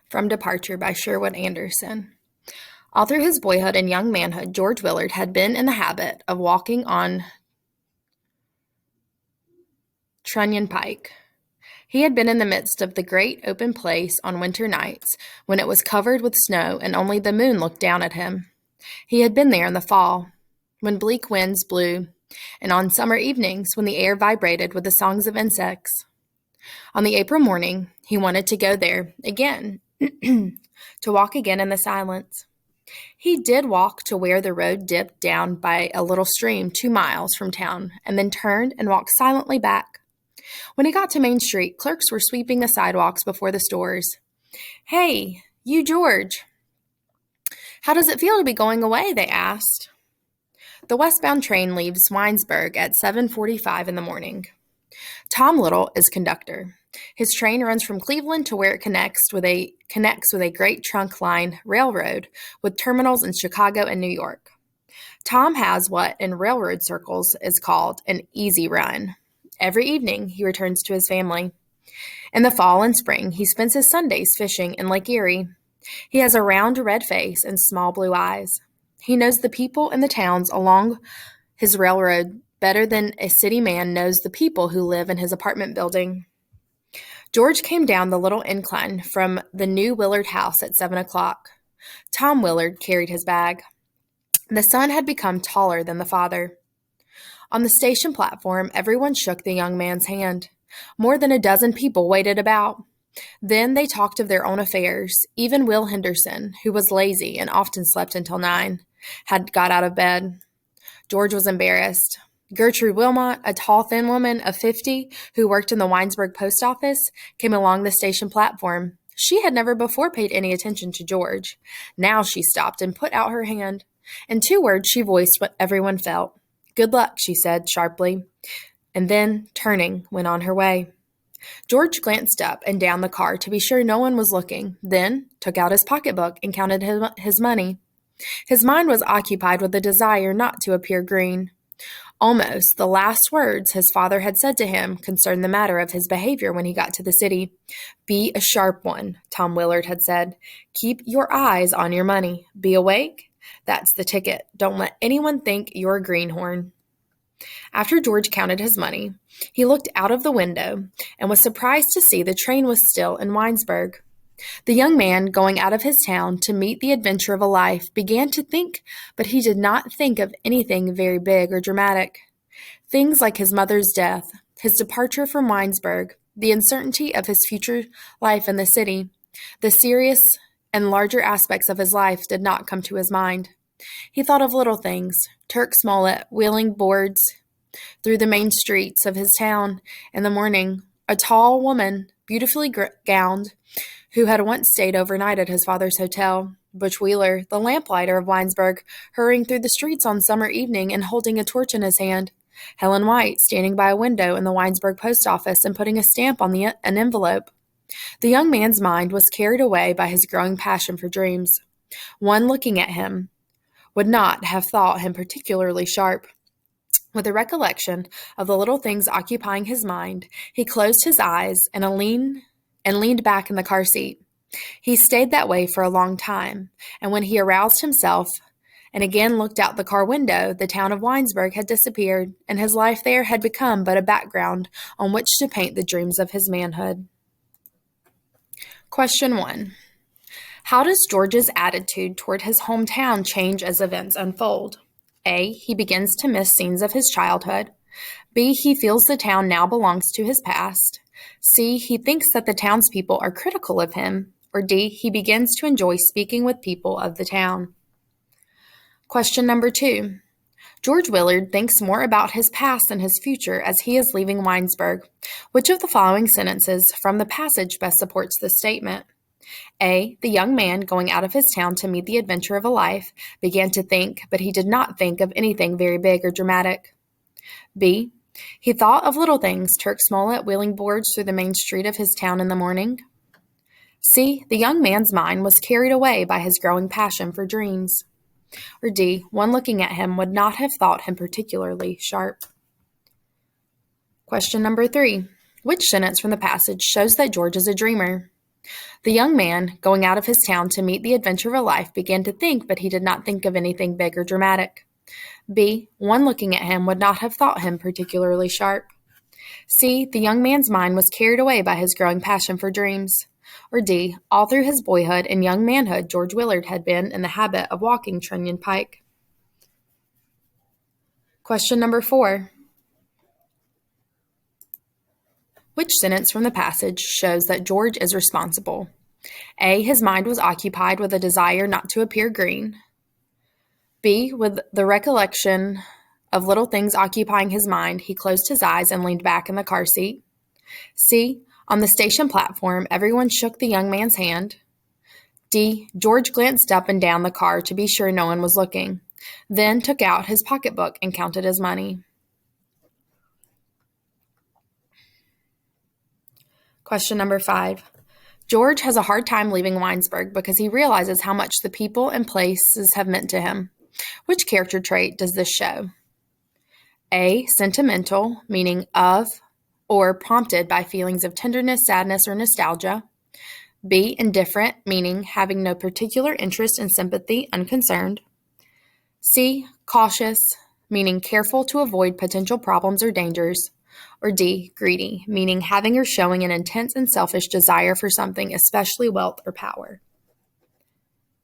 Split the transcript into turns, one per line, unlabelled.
From Departure by Sherwood Anderson. All through his boyhood and young manhood, George Willard had been in the habit of walking on Trunion Pike. He had been in the midst of the great open place on winter nights when it was covered with snow and only the moon looked down at him. He had been there in the fall, when bleak winds blew, and on summer evenings when the air vibrated with the songs of insects. On the April morning, he wanted to go there again, to walk again in the silence. He did walk to where the road dipped down by a little stream 2 miles from town, and then turned and walked silently back. When he got to Main Street, clerks were sweeping the sidewalks before the stores. "Hey, you George. How does it feel to be going away?" they asked. The westbound train leaves Winesburg at 7:45 in the morning. Tom Little is conductor. His train runs from Cleveland to where it connects with a great trunk line railroad with terminals in Chicago and New York. Tom has what in railroad circles is called an easy run. Every evening he returns to his family. In the fall and spring, he spends his Sundays fishing in Lake Erie. He has a round red face and small blue eyes. He knows the people in the towns along his railroad better than a city man knows the people who live in his apartment building. George came down the little incline from the new Willard house at 7 o'clock. Tom Willard carried his bag. The son had become taller than the father. On the station platform, everyone shook the young man's hand. More than a dozen people waited about. Then they talked of their own affairs. Even Will Henderson, who was lazy and often slept until 9, had got out of bed. George was embarrassed. Gertrude Wilmot, a tall, thin woman of 50 who worked in the Winesburg post office, came along the station platform. She had never before paid any attention to George. Now she stopped and put out her hand. In 2 words, she voiced what everyone felt. "Good luck," she said sharply, and then, turning, went on her way. George glanced up and down the car to be sure no one was looking, then took out his pocketbook and counted his money. His mind was occupied with the desire not to appear green. Almost the last words his father had said to him concerned the matter of his behavior when he got to the city. "Be a sharp one," Tom Willard had said. "Keep your eyes on your money. Be awake. That's the ticket. Don't let anyone think you're a greenhorn." After George counted his money, he looked out of the window and was surprised to see the train was still in Winesburg. The young man, going out of his town to meet the adventure of a life, began to think, but he did not think of anything very big or dramatic. Things like his mother's death, his departure from Winesburg, the uncertainty of his future life in the city, the serious and larger aspects of his life did not come to his mind. He thought of little things, Turk Smollett wheeling boards through the main streets of his town in the morning, a tall woman, beautifully gowned, who had once stayed overnight at his father's hotel, Butch Wheeler, the lamplighter of Winesburg, hurrying through the streets on summer evening and holding a torch in his hand, Helen White standing by a window in the Winesburg post office and putting a stamp on an envelope. The young man's mind was carried away by his growing passion for dreams. One looking at him would not have thought him particularly sharp. With a recollection of the little things occupying his mind, he closed his eyes and leaned back in the car seat. He stayed that way for a long time, and when he aroused himself and again looked out the car window, the town of Winesburg had disappeared, and his life there had become but a background on which to paint the dreams of his manhood. Question 1. How does George's attitude toward his hometown change as events unfold? A. He begins to miss scenes of his childhood. B. He feels the town now belongs to his past. C. He thinks that the townspeople are critical of him. Or D. He begins to enjoy speaking with people of the town. Question number 2. George Willard thinks more about his past than his future as he is leaving Winesburg. Which of the following sentences from the passage best supports this statement? A. The young man, going out of his town to meet the adventure of a life, began to think, but he did not think of anything very big or dramatic. B. He thought of little things, Turk Smollett wheeling boards through the main street of his town in the morning. C. The young man's mind was carried away by his growing passion for dreams. Or D. One looking at him would not have thought him particularly sharp. Question number 3. Which sentence from the passage shows that George is a dreamer? The young man, going out of his town to meet the adventure of a life, began to think, but he did not think of anything big or dramatic. B. One looking at him would not have thought him particularly sharp. C. The young man's mind was carried away by his growing passion for dreams. Or D. All through his boyhood and young manhood, George Willard had been in the habit of walking Trunnion Pike. Question number 4. Which sentence from the passage shows that George is responsible? A. His mind was occupied with a desire not to appear green. B. With the recollection of little things occupying his mind, he closed his eyes and leaned back in the car seat. C. On the station platform, everyone shook the young man's hand. D. George glanced up and down the car to be sure no one was looking, then took out his pocketbook and counted his money. Question number 5. George has a hard time leaving Winesburg because he realizes how much the people and places have meant to him. Which character trait does this show? A. Sentimental, meaning of or prompted by feelings of tenderness, sadness, or nostalgia. B. Indifferent, meaning having no particular interest and sympathy, unconcerned. C. Cautious, meaning careful to avoid potential problems or dangers. Or D. Greedy, meaning having or showing an intense and selfish desire for something, especially wealth or power.